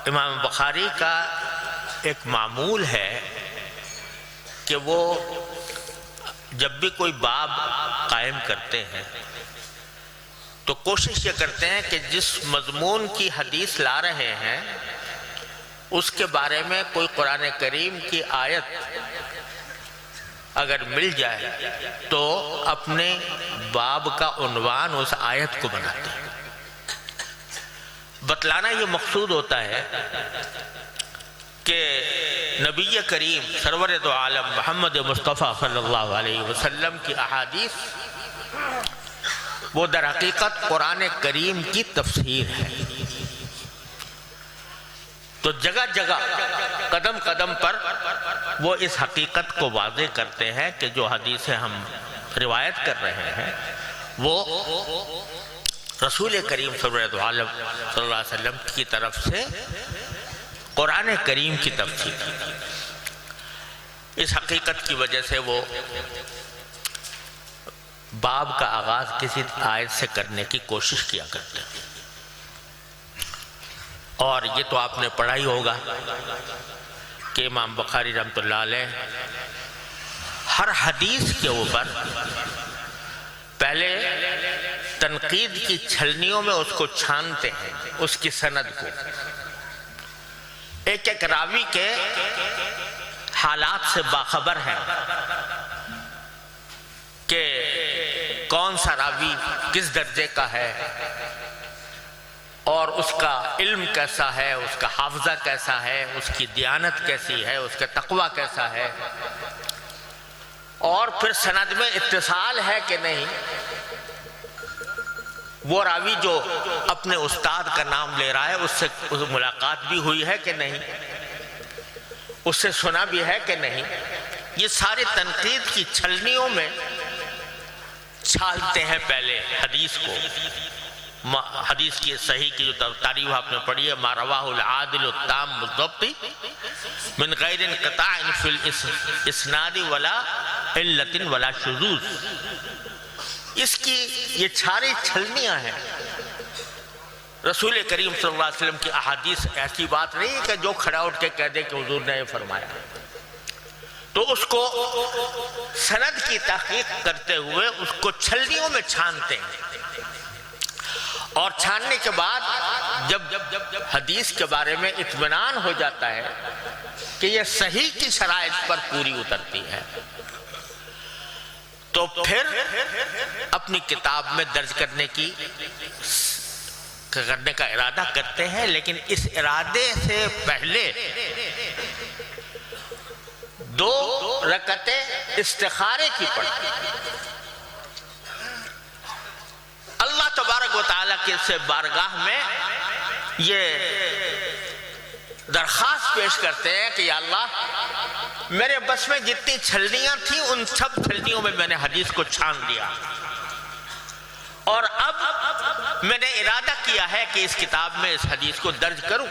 امام بخاری کا ایک معمول ہے کہ وہ جب بھی کوئی باب قائم کرتے ہیں تو کوشش یہ کرتے ہیں کہ جس مضمون کی حدیث لا رہے ہیں اس کے بارے میں کوئی قرآن کریم کی آیت اگر مل جائے تو اپنے باب کا عنوان اس آیت کو بناتے ہیں۔ بتلانا یہ مقصود ہوتا ہے کہ نبی کریم سرور دو عالم محمد مصطفیٰ صلی اللہ علیہ وسلم کی احادیث وہ در حقیقت قرآن کریم کی تفسیر ہے۔ تو جگہ جگہ قدم قدم پر وہ اس حقیقت کو واضح کرتے ہیں کہ جو حدیثیں ہم روایت کر رہے ہیں وہ رسول کریم صلی اللہ علیہ وسلم کی طرف سے قرآن کریم کی تفسیر ہے۔ اس حقیقت کی وجہ سے وہ باب کا آغاز کسی آیت سے کرنے کی کوشش کیا کرتے ہیں۔ اور یہ تو آپ نے پڑھا ہی ہوگا کہ امام بخاری رحمۃ اللہ علیہ ہر حدیث کے اوپر پہلے تنقید کی چھلنیوں میں اس کو چھانتے ہیں، اس کی سند کو، ایک ایک راوی کے حالات سے باخبر ہیں کہ کون سا راوی کس درجے کا ہے اور اس کا علم کیسا ہے، اس کا حافظہ کیسا ہے، اس کی دیانت کیسی ہے، اس کا تقوی کیسا ہے، اور پھر سند میں اتصال ہے کہ نہیں، وہ راوی جو اپنے استاد کا نام لے رہا ہے اس سے ملاقات بھی ہوئی ہے کہ نہیں، اس سے سنا بھی ہے کہ نہیں، یہ سارے تنقید کی چھلنیوں میں چھالتے ہیں پہلے حدیث کو۔ حدیث کی صحیح کی جو تعریف آپ نے پڑھی ہے، ما رواہ العادل التام الضبط من غیر انقطاع فی الاسناد ولا علت ولا شذوذ، اس کی یہ چھاری چھلنیاں ہیں۔ رسول کریم صلی اللہ علیہ وسلم کی احادیث ایسی بات نہیں ہے کہ جو کھڑا اٹھ کے کہہ دے کہ حضور نے یہ فرمایا، تو اس کو سند کی تحقیق کرتے ہوئے اس کو چھلنیوں میں چھانتے ہیں، اور چھاننے کے بعد جب حدیث کے بارے میں اطمینان ہو جاتا ہے کہ یہ صحیح کی شرائط پر پوری اترتی ہے تو پھر اپنی کتاب میں درج کرنے کا ارادہ کرتے ہیں، لیکن اس ارادے سے پہلے 2 رکعتیں استخارے کی پڑھتے ہیں۔ اللہ تبارک و تعالیٰ کے سے بارگاہ میں یہ درخواست پیش کرتے ہیں کہ یا اللہ میرے بس میں جتنی چھلنیاں تھیں ان سب چھلنیوں میں نے حدیث کو چھان لیا، اور اب میں نے ارادہ کیا ہے کہ اس کتاب میں اس حدیث کو درج کروں،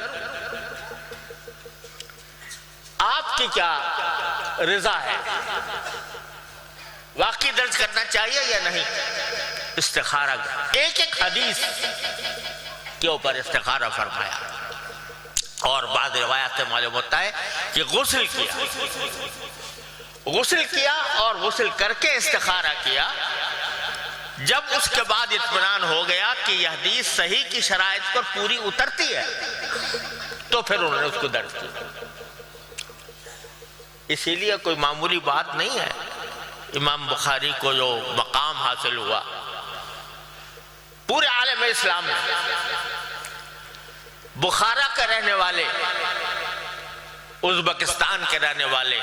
آپ کی کیا رضا ہے، واقعی درج کرنا چاہیے یا نہیں؟ استخارہ ایک ایک حدیث کے اوپر استخارہ فرمایا، اور بعض روایات سے معلوم ہوتا ہے کہ غسل کیا اور غسل کر کے استخارہ کیا۔ جب اس کے بعد اطمینان ہو گیا کہ یہ حدیث صحیح کی شرائط پر پوری اترتی ہے تو پھر انہوں نے اس کو درج کیا۔ اسی لیے کوئی معمولی بات نہیں ہے امام بخاری کو جو مقام حاصل ہوا پورے عالم اسلام میں۔ بخارا کے رہنے والے، ازبکستان کے رہنے والے،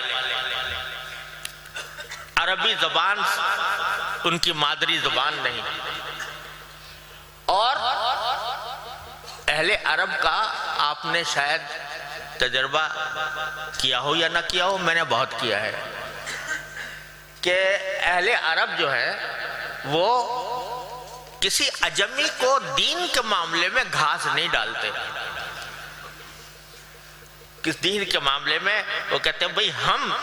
عربی زبان ان کی مادری زبان نہیں، اور اہل عرب کا آپ نے شاید تجربہ کیا ہو یا نہ کیا ہو، میں نے بہت کیا ہے کہ اہل عرب جو ہے وہ کسی عجمی کو دین کے معاملے میں گھاس نہیں ڈالتے۔ کس دین کے معاملے میں وہ کہتے ہیں بھئی ہم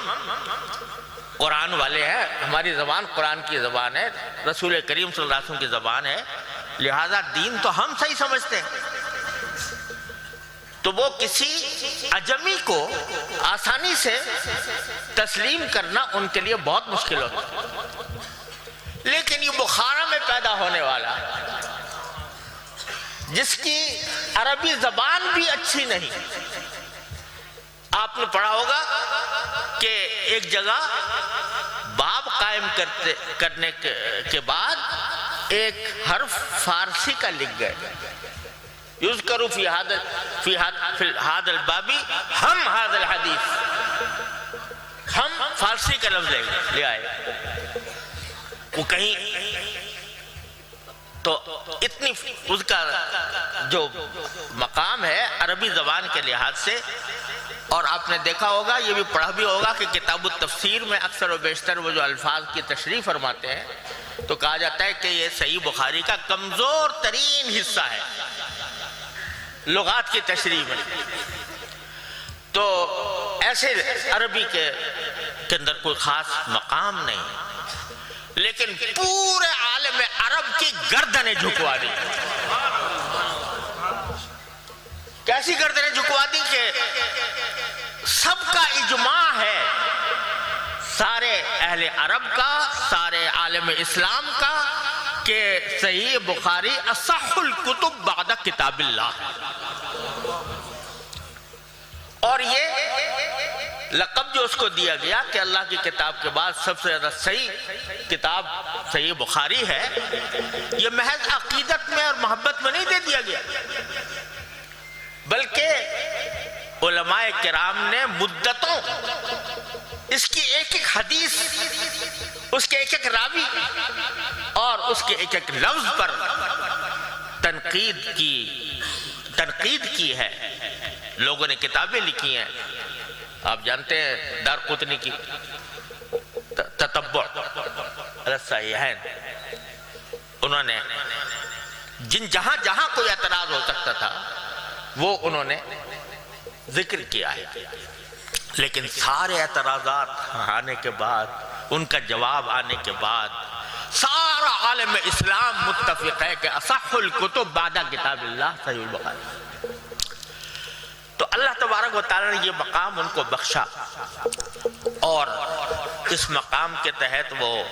قرآن والے ہیں، ہماری زبان قرآن کی زبان ہے، رسول کریم صلی اللہ علیہ وسلم کی زبان ہے، لہذا دین تو ہم صحیح سمجھتے ہیں۔ تو وہ کسی اجمی کو آسانی سے تسلیم کرنا ان کے لیے بہت مشکل ہوتا. لیکن یہ بخارا میں پیدا ہونے والا جس کی عربی زبان بھی اچھی نہیں. آپ نے پڑھا ہوگا کہ ایک جگہ باب قائم کرنے کے بعد ایک حرف فارسی کا لکھ گئے. یذکر فی ھذا الباب ہم ھذا الحدیث. ہم فارسی کا لفظ لے آئے. وہ کہیں تو اتنی اس کا جو مقام ہے عربی زبان کے لحاظ سے. اور آپ نے دیکھا ہوگا, یہ بھی پڑھا بھی ہوگا کہ کتاب التفسیر میں اکثر و بیشتر وہ جو الفاظ کی تشریح فرماتے ہیں تو کہا جاتا ہے کہ یہ صحیح بخاری کا کمزور ترین حصہ ہے لغات کی تشریح میں. تو ایسے عربی کے اندر کوئی خاص مقام نہیں, لیکن پورے عالم عرب کی گردنیں جھکوا دی. کیسی گردنیں جھکوا دی کہ سب کا اجماع ہے, سارے اہل عرب کا, سارے عالم اسلام کا, کہ صحیح بخاری اصح الکتب بعد کتاب اللہ. اور یہ لقب جو اس کو دیا گیا کہ اللہ کی کتاب کے بعد سب سے زیادہ صحیح کتاب صحیح بخاری ہے, یہ محض عقیدت میں اور محبت میں نہیں دے دیا گیا, بلکہ علماء کرام نے مدتوں اس کی ایک ایک حدیث, اس کے ایک ایک راوی اور اس کے ایک ایک لفظ پر تنقید کی ہے. لوگوں نے کتابیں لکھی ہیں. آپ جانتے ہیں دارقطنی کی تتبع الصحیحین, انہوں نے جہاں جہاں کوئی اعتراض ہو سکتا تھا وہ انہوں نے ذکر کیا ہے. لیکن سارے اعتراضات آنے کے بعد, ان کا جواب آنے کے بعد, سارا عالم اسلام متفق ہے کہ اصح الکتب بعد کتاب اللہ صحیح البخاری. تو اللہ تبارک و تعالی نے یہ مقام ان کو بخشا, اور اس مقام کے تحت وہ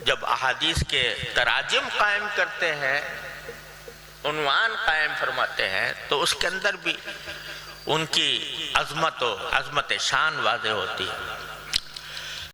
جب احادیث کے تراجم قائم کرتے ہیں, عنوان قائم فرماتے ہیں, تو اس کے اندر بھی ان کی عظمت شان واضح ہوتی ہے.